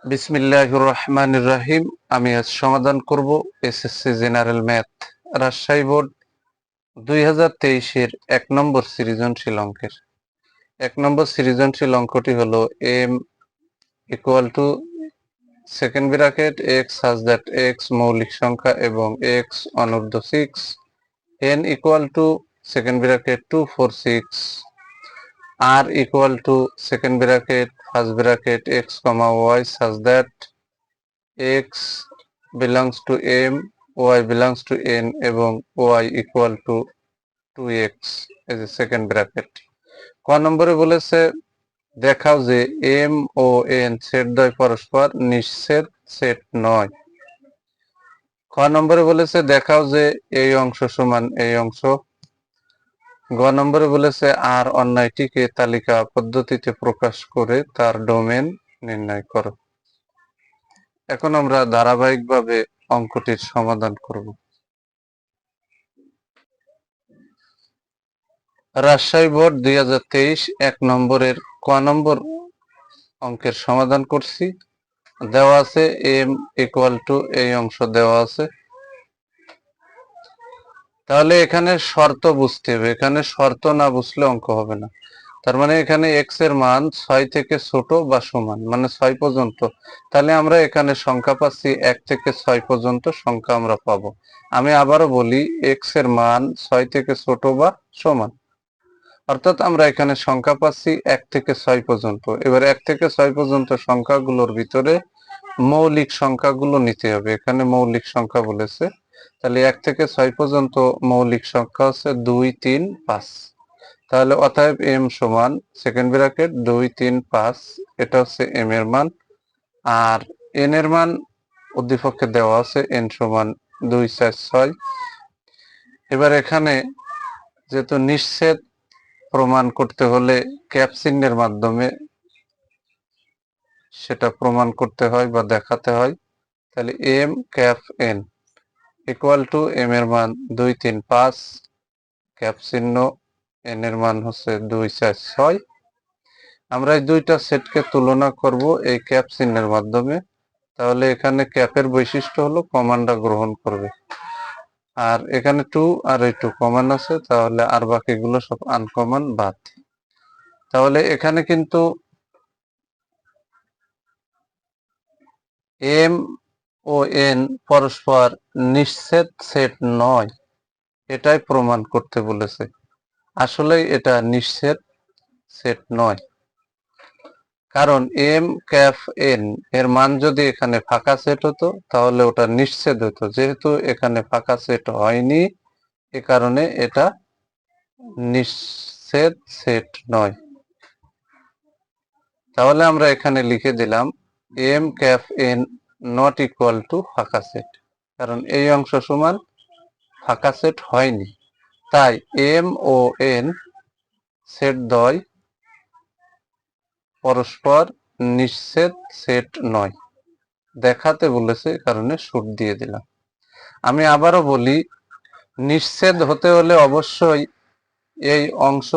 বিসমিল্লাহির রহমানির রহিম। আমি আজ সমাধান করব SSC general math Rajshahi board 2023-এর 1 নম্বর সৃজনশীল অঙ্কের 1 নম্বর সৃজনশীল অঙ্কটি হলো m equal to second bracket x such that x মৌলিক সংখ্যা এবং x অনূর্ধ্ব 6, n equal to second bracket 2 4 6, r equal to second bracket first bracket x comma y such that x belongs to m, y belongs to n এবং y equal to 2x is a second bracket। ক নম্বরে বলেছে দেখাও যে m ও n set দ্বয় পরস্পর নিঃছেদ set নয়। খ নম্বরে বলেছে দেখাও যে এই অংশ সমান এই অংশ। গ নম্বরে বলেছে আর অন্যায়টিকে তালিকা পদ্ধতিতে প্রকাশ করে তার ডোমেন নির্ণয় করো। এখন আমরা ধারাবাহিকভাবে অঙ্কটির সমাধান করব। রাজশাহী বোর্ড 2023 1 নম্বরের ক নম্বর অঙ্কের সমাধান করছি। দেওয়া আছে m ইকুয়াল টু এই অংশ দেওয়া আছে, তাহলে এখানে শর্ত বুঝতে হবে। এখানে শর্ত না বুঝলে অঙ্ক হবে না। তার মানে এখানে x এর মান 6 থেকে ছোট বা সমান, মানে 6 পর্যন্ত। তাহলে আমরা এখানে সংখ্যা পাচ্ছি 1 থেকে 6 পর্যন্ত সংখ্যা আমরা পাবো। আমি আবারও বলি x এর মান 6 থেকে ছোট বা সমান, অর্থাৎ আমরা এখানে সংখ্যা পাচ্ছি 1 থেকে 6 পর্যন্ত। এবার 1 থেকে 6 পর্যন্ত সংখ্যাগুলোর ভিতরে মৌলিক সংখ্যাগুলো নিতে হবে। এখানে মৌলিক সংখ্যা বলেছে, তাহলে 1 থেকে 6 পর্যন্ত মৌলিক সংখ্যা হচ্ছে 2 3 5। তাহলে অতএব m সমান সেকেন্ড ব্র্যাকেট 2 3 5, এটা হচ্ছে m এর মান। আর n এর মান উদ্দীপকে দেওয়া আছে n সমান 2 4 6। এবার এখানে যেহেতু নিঃছেদ প্রমাণ করতে হলে ক্যাপ চিহ্নের মাধ্যমে সেটা প্রমাণ করতে হয় বা দেখাতে হয়, তাহলে m cap n equal two m এর মান 2 3 5, ক্যাপ চিহ্ন, n এর মান হচ্ছে 2 4 6। আমরা এই দুইটা সেটকে তুলনা করব এই ক্যাপ চিহ্নের মাধ্যমে। তাহলে এখানে ক্যাপের বৈশিষ্ট্য হলো কমানটা গ্রহণ করবে, আর এখানে 2 আর এই 2 কমন আছে, তাহলে আর বাকিগুলো সব আনকমন বাদ। তাহলে এখানে কিন্তু m ও n পরস্পর নিঃছেদ সেট নয়, এটাই প্রমাণ করতে বলেছে। আসলেই এটা নিঃছেদ সেট নয়, কারণ m ক্যাপ n এর মান যদি এখানে ফাঁকা সেট হতো তাহলে ওটা নিঃছেদ হতো। যেহেতু এখানে ফাঁকা সেট হয়নি, এ কারণে এটা নিঃছেদ সেট নয়। তাহলে আমরা এখানে লিখে দিলাম m cap n not equal to ফাঁকা সেট, কারণ এই অংশ সমান ফাঁকা সেট হয়নি। তাই m ও n সেট দ্বয় পরস্পর নিঃছেদ সেট নয়, দেখাতে বলেছে কারণে শুট দিয়ে দিলাম। আমি আবারও বলি, নিঃছেদ হতে হলে অবশ্যই এই অংশ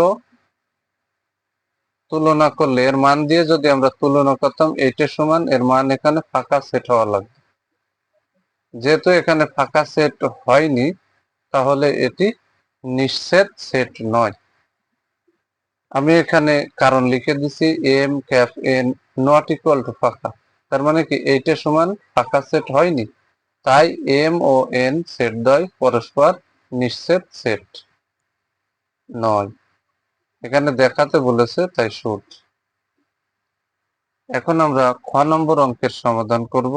তুলনা করলে, এর মান দিয়ে যদি আমরা তুলনা করতাম এইটা সমান, এর মান এখানে ফাঁকা সেট হওয়া লাগবে। যেহেতু এখানে ফাঁকা সেট হয়নি, তাহলে এটি নিঃছেদ সেট নয়। আমি এখানে কারণ লিখে দিছি m cap n not equal to ফাঁকা, তার মানে কি এইটা সমান ফাঁকা সেট হয়নি, তাই m ও n সেট দ্বয় পরস্পর নিঃছেদ সেট নয়। এখানে দেখাতে বলেছে, তাই শুট। এখন আমরা খ নম্বর অঙ্কের সমাধান করব।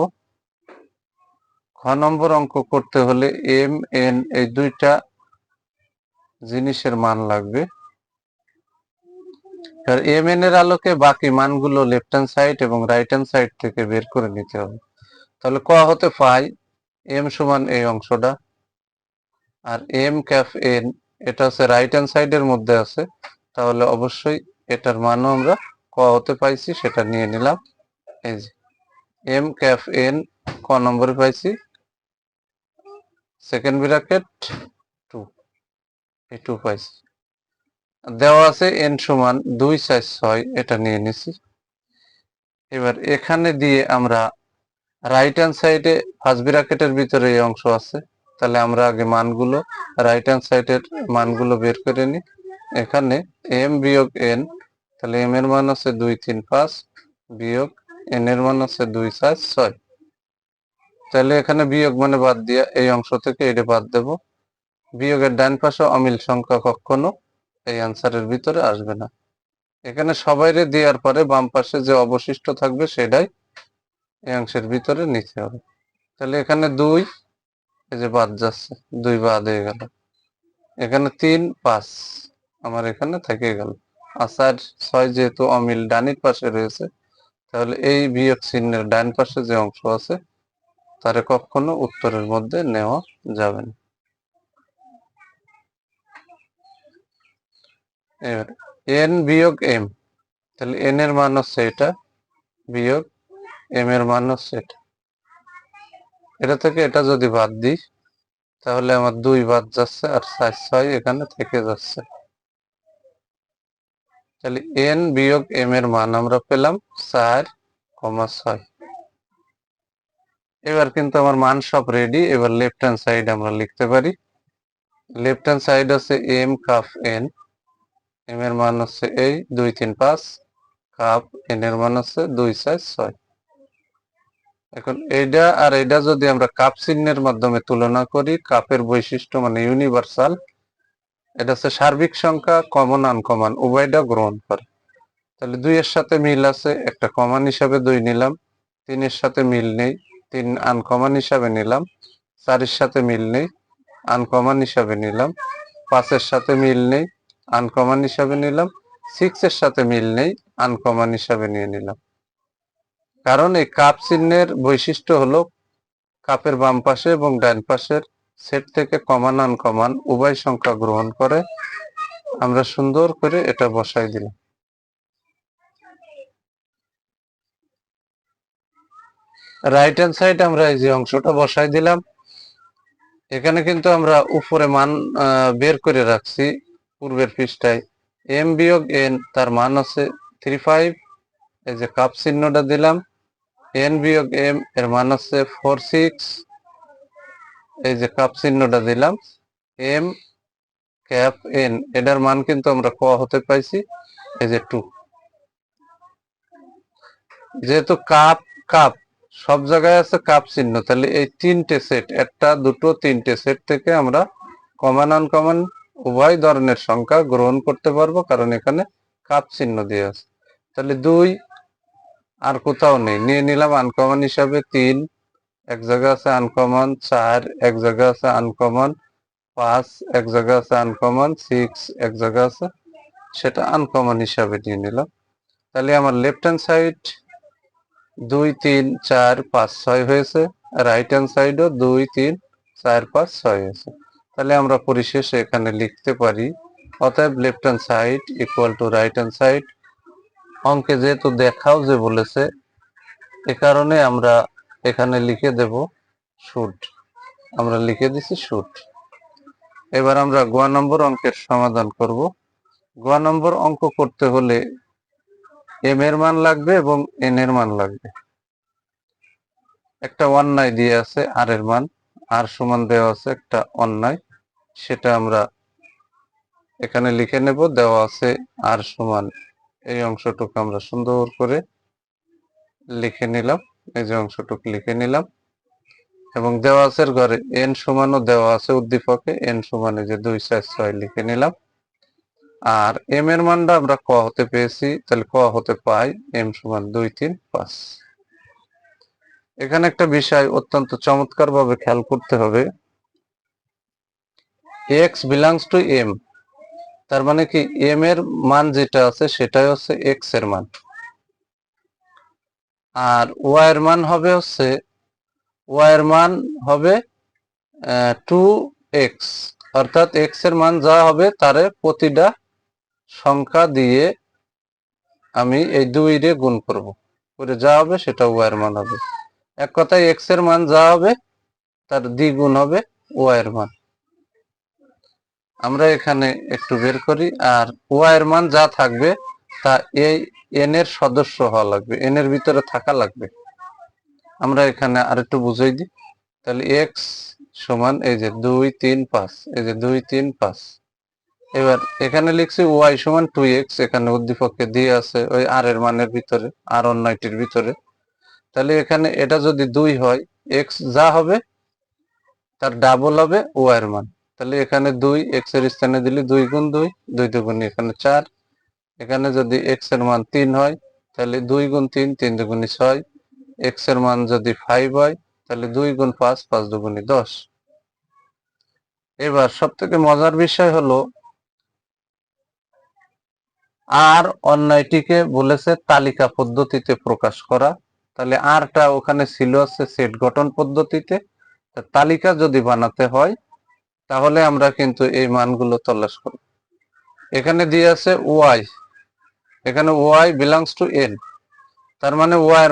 খ নম্বর অঙ্ক করতে হলে m n এই দুইটা জিনিসের মান লাগবে। আর m n এর আলোকে বাকি মানগুলো লেফট হ্যান্ড সাইড এবং রাইট হ্যান্ড সাইড থেকে বের করে নিতে হবে। তাহলে ক হতে পাই m সমান এই অংশটা, আর m ক্যাপ n এটা হচ্ছে রাইট হ্যান্ড সাইডের মধ্যে আছে, তাহলে অবশ্যই এটার মানও আমরা ক হতে পাইছি, সেটা নিয়ে নিলাম। এই যে m ক্যাপ n ক নম্বরে পাইছি সেকেন্ড ব্র্যাকেট 2, এই 2 পাইছি। দেওয়া আছে n সমান 2 4 6, এটা নিয়ে নিছি। এবার এখানে দিয়ে আমরা রাইট হ্যান্ড সাইডে ফার্স্ট ব্র্যাকেটের ভিতরে এই অংশ আছে, তাহলে আমরা আগে মানগুলো রাইট হ্যান্ড সাইডের মানগুলো বের করে নিই। এখানে এম বিয়োগ এন, তাহলে এম এর মান আছে 2 3 5 বিয়োগ এন এর মান আছে 2 4 6। তাহলে এখানে বিয়োগ মানে বাদ দিয়া এই অংশ থেকে এটা বাদ দেব। বিয়োগের ডান পাশে অমিল সংখ্যা কখনো এই অ্যান্সারের ভিতরে আসবে না। এখানে সবাইরে দেওয়ার পরে বাম পাশে যে অবশিষ্ট থাকবে সেটাই এই অংশের ভিতরে নিতে হবে। তাহলে এখানে 2 এই যে বাদ যাচ্ছে, 2 বাদ হয়ে গেল। এখানে 3 5 আমার এখানে থেকে গেল। আর 6 যেহেতু অমিল ডানির পাশে রয়েছে, তাহলে এই বিয়োগ চিহ্নের ডান পাশে যে অংশ আছে তারে কখনো উত্তরের মধ্যে নেওয়া যাবে না। এবার এন বিয়োগ এম, তাহলে এন এর মান হচ্ছে এটা বিয়োগ এম এর মান হচ্ছে এটা। এটা থেকে এটা যদি বাদ দিই তাহলে আমার 2 বাদ যাচ্ছে আর 4 6 এখানে থেকে যাচ্ছে। তাহলে এন বিয়োগ এম এর মান আমরা পেলাম 4,6। এবার কিন্তু আমার মান সব রেডি। এবার লেফট হ্যান্ড সাইড আমরা লিখতে পারি। লেফট হ্যান্ড সাইড হচ্ছে এম কাপ এন, এম এর মান হচ্ছে এই 2 3 5 কাপ এন এর মান হচ্ছে 2 4 6। এখন এইটা আর এইটা যদি আমরা কাপ চিহ্নের মাধ্যমে তুলনা করি, কাপের বৈশিষ্ট্য মানে ইউনিভার্সাল, এটা হচ্ছে সার্বিক সংখ্যা কমন আনকমন উভয়টা গ্রহণ করে। তাহলে 2 এর সাথে মিল আছে, একটা কমন হিসাবে 2 নিলাম। 3 এর সাথে মিল নেই, 3 আনকমন হিসাবে নিলাম। 4 এর সাথে মিল নেই, আনকমন হিসাবে নিলাম। 5 এর সাথে মিল নেই, আনকমন হিসাবে নিলাম। 6 এর সাথে মিল নেই, আনকমন হিসাবে নিয়ে নিলাম। কারণ এই কাপ চিহ্নের বৈশিষ্ট্য হলো কাপের বাম পাশে এবং ডান পাশের সেট থেকে কমন আনকমন উভয় সংখ্যা গ্রহণ করে। আমরা সুন্দর করে এটা বসাই দিলাম। রাইট হ্যান্ড সাইড আমরা এই যে অংশটা বসাই দিলাম। এখানে কিন্তু আমরা উপরে মান বের করে রাখছি পূর্বের পৃষ্ঠায়। এম বিয়োগ এন তার মান আছে 35, এই যে কাপ চিহ্নটা দিলাম। এন বিয়োগ এম এর মান আছে 46, এই যে কাপ চিহ্নটা দিলাম। এম ক্যাপ এন এটার মান কিন্তু আমরা ক হতে পাইছি এই যে 2। যেহেতু কাপ কাপ সব জায়গায় আছে কাপ চিহ্ন, তাহলে এই তিনটে সেট, একটা দুটো তিনটে সেট থেকে আমরা কমন আনকমন উভয় ধরনের সংখ্যা গ্রহণ করতে পারবো, কারণ এখানে কাপ চিহ্ন দিয়ে আছে। তাহলে 2 আর কোথাও নেই, নিয়ে নিলাম আনকমন হিসাবে 3 এক জায়গায় আছে আনকমন, 4 এক জায়গায় আছে আনকমন, 5 এক জায়গায় আছে আনকমন, 6 এক জায়গায় আছে, সেটা আনকমন হিসাবে নিয়ে নিলাম। তাহলে আমার লেফট হ্যান্ড সাইড 2 3 4 5 6 হয়েছে, রাইট হ্যান্ড সাইডও 2 3 4 5 6 হয়েছে। তাহলে আমরা পরিশেষে এখানে লিখতে পারি অতএব left hand side equal to right hand side. অঙ্কে যেহেতু দেখাও যে বলেছে, এ কারণে আমরা এখানে লিখে দেব শুড। আমরা লিখে দিছি শুড। এবার আমরা গ নম্বর অঙ্কের সমাধান করব। গ নম্বর অঙ্ক করতে হলে এম এর মান লাগবে এবং এন এর মান লাগবে। একটা অন্যায় দিয়ে আছে আর এর মান, আর সমান দেওয়া আছে একটা অন্যায়, সেটা আমরা এখানে লিখে নেব। দেওয়া আছে আর সমান, এই অংশটুকু আমরা সুন্দর করে লিখে নিলাম। এই যে অংশটুকু লিখে নিলাম এবং দেওয়া আছে ঘরে এন সমানও দেওয়া আছে উদ্দীপকে, এন সমান এই যে 2 4 6 লিখে নিলাম। আর এম এর মানটা আমরা ক হতে পেয়েছি, তাহলে ক হতে পাই এম সমান 2 3 5। এখানে একটা বিষয় অত্যন্ত চমৎকার ভাবে খেয়াল করতে হবে, x বিলংস টু m, তার মানে কি m এর মান যেটা আছে সেটাই হচ্ছে x এর মান, আর y এর মান হবে হচ্ছে y এর মান হবে 2x, অর্থাৎ x এর মান যা হবে তারে প্রতিটা সংখ্যা দিয়ে আমি এই 2 দিয়ে গুণ করব, করে যা হবে সেটা y এর মান হবে। এক কথায় x এর মান যা হবে তার দ্বিগুণ হবে y এর মান। আমরা এখানে একটু বের করি, আর y এর মান যা থাকবে তা এই এন এর সদস্য হওয়া লাগবে, এন এর ভিতরে থাকা লাগবে। আমরা এখানে আরেকটু বুঝাই দিই। তাহলে এক্স সমান এই যে 2 3 5, এই যে 2 3 5। এবার এখানে লিখছি ওয়াই সমান 2x, এখানে উদ্দীপকে দিয়ে আছে ওই আর এর মানের ভিতরে, আর অন্যটির ভিতরে। তাহলে এখানে এটা যদি 2 হয়, এক্স যা হবে তার ডাবল হবে ওয়াই এর মান। তাহলে এখানে 2 এক্স এর স্থানে দিলে 2 গুণ 2, 2 দুগুণে এখানে 4। এখানে যদি এক্স এর মান 3 হয়, তাহলে 2 গুণ 3, 3 দুগুণে 6। এক্স এর মান যদি 5 হয়, তাহলে 2 গুণ 5, 5 দুগুণে 10। এবার সবথেকে মজার বিষয় হলো আর অন্যটিকে বলেছে তালিকা পদ্ধতিতে প্রকাশ করা। তাহলে আরটা ওখানে ছিল আছে সেট গঠন পদ্ধতিতে। তালিকা যদি বানাতে হয় তাহলে আমরা কিন্তু এই মানগুলো তল্লাশ করব। এখানে দিয়ে আছে ওয়াই, এখানে ওয়াই বিলংস টু এন, তার মানে ওয়াই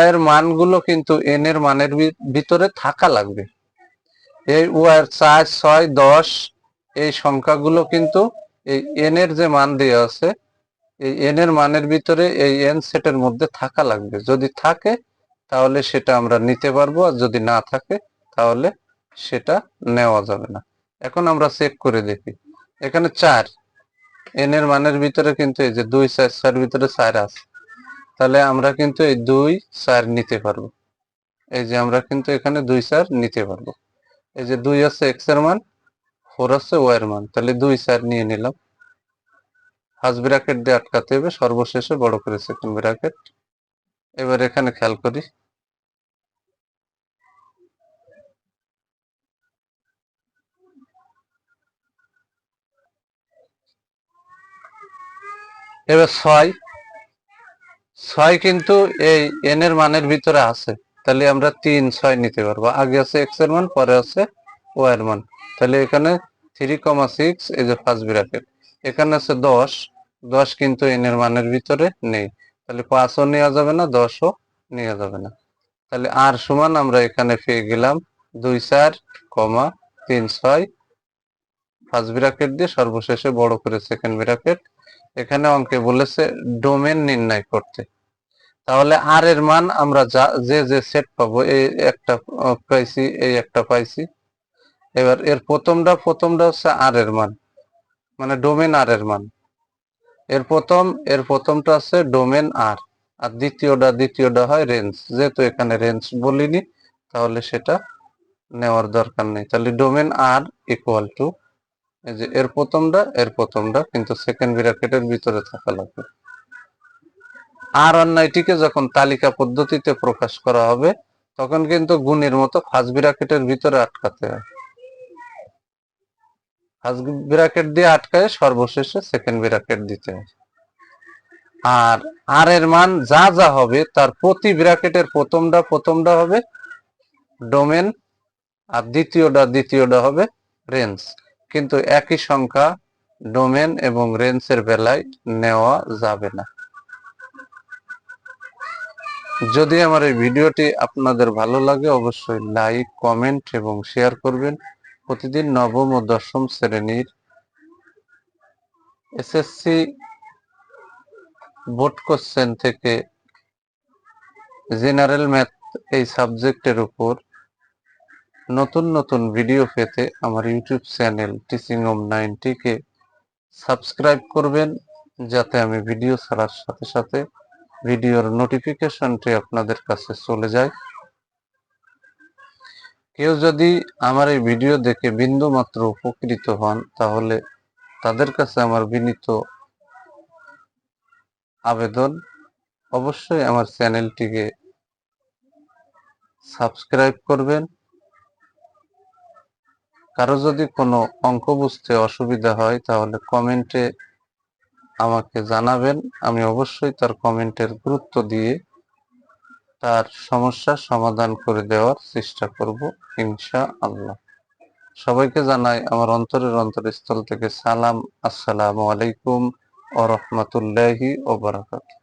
এর মানগুলো কিন্তু এন এর মানের ভিতরে থাকা লাগবে। এই ওয়াই এর 4 6 10 এই সংখ্যাগুলো কিন্তু এই এন এর যে মান দেওয়া আছে এই এন এর মানের ভিতরে এই এন সেটের মধ্যে থাকা লাগবে। যদি থাকে তাহলে সেটা আমরা নিতে পারবো, আর যদি না থাকে তাহলে সেটা নেওয়া যাবে না। এখন আমরা চেক করে দেখি। এখানে 4 এন এর মানের ভিতরে কিন্তু এই যে 2 4 4 ভিতরে 4 আছে, তাহলে আমরা কিন্তু এই 2 4 নিতে পারবো। এই যে আমরা কিন্তু এখানে 2 4 নিতে পারবো। এই যে 2 আছে এক্স এর মান, 4 আছে ওয়াই এর মান, তাহলে 2 4 নিয়ে নিলাম। ফার্স্ট ব্র্যাকেট দিয়ে আটকাতে হবে, সর্বশেষে বড় করে সেকেন্ড ব্র্যাকেট। এবার এখানে খেয়াল করি, এবার 6 কিন্তু এই এন এর মানের ভিতরে আছে, তাহলে আমরা 3 6 নিতে পারবো। আগে আছে এক্স এর মান, পরে আছে ওয়াই এর মান, তাহলে এখানে 3,6 এই যে ফার্স্ট ব্র্যাকেট। এখানে আছে 10, 10 কিন্তু এন এর মানের ভিতরে নেই, তাহলে 5ও নেওয়া যাবে না, 10ও নেওয়া যাবে না। তাহলে আর সমান আমরা এখানে পেয়ে গেলাম 2 4, 3 6 ফার্স্ট ব্র্যাকেট দিয়ে সর্বশেষে বড় করে সেকেন্ড ব্র্যাকেট। এখানে অঙ্কে বলেছে ডোমেন নির্ণয় করতে। তাহলে আর এর মান আমরা যে সেট পাবো, এই একটা পাইছি, এই একটা পাইছি। এবার এর প্রথমটা হচ্ছে আর এর মান, মানে ডোমেন আর এর মান। এর প্রথমটা আছে ডোমেন আর, আর দ্বিতীয়টা হয় রেঞ্জ। যেহেতু এখানে রেঞ্জ বলিনি তাহলে সেটা নেওয়ার দরকার নেই। তাহলে ডোমেন আর ইকুয়াল টু এই যে এর প্রথমটা কিন্তু সেকেন্ড ব্র্যাকেটের ভিতরে থাকা লাগবে। আর অন্যটিকে যখন তালিকা পদ্ধতিতে প্রকাশ করা হবে তখন কিন্তু গুণের মতো ফার্স্ট ব্র্যাকেটের ভিতরে আটকাতে হয়, ফার্স্ট ব্র্যাকেট দিয়ে আটকায় সর্বশেষে সেকেন্ড ব্র্যাকেট দিতে হয়। আর আর এর মান যা যা হবে তার প্রতি ব্র্যাকেটের প্রথমটা হবে ডোমেন, আর দ্বিতীয়টা হবে রেঞ্জ। কিন্তু একই সংখ্যা ডোমেন এবং রেঞ্জের বেলায় নেওয়া যাবে না। যদি আমার এই ভিডিওটি আপনাদের ভালো লাগে অবশ্যই লাইক কমেন্ট এবং শেয়ার করবেন। প্রতিদিন নবম ও দশম শ্রেণীর এসএসসি বোর্ড কোশ্চেন থেকে জেনারেল ম্যাথ এই সাবজেক্টের উপর নতুন নতুন ভিডিও পেতে আমার ইউটিউব চ্যানেল টিচিং হোম 90 কে সাবস্ক্রাইব করবেন, যাতে আমি ভিডিও ছাড়ার সাথে সাথে ভিডিওর নোটিফিকেশনটি আপনাদের কাছে চলে যায়। কেউ যদি আমার এই ভিডিও দেখে বিন্দু মাত্র উপকৃত হন তাহলে তাদের কাছে আমার বিনীত আবেদন, অবশ্যই আমার চ্যানেলটিকে সাবস্ক্রাইব করবেন। কারো যদি কোনো অঙ্ক বুঝতে অসুবিধা হয় তাহলে কমেন্টে আমাকে জানাবেন, আমি অবশ্যই তার কমেন্টের গুরুত্ব দিয়ে তার সমস্যার সমাধান করে দেওয়ার চেষ্টা করব ইনশাআল্লাহ। সবাইকে জানাই আমার অন্তরের অন্তরস্থল থেকে সালাম। আসসালামু আলাইকুম ওয়া রাহমাতুল্লাহি ওয়া বারাকাতুহু।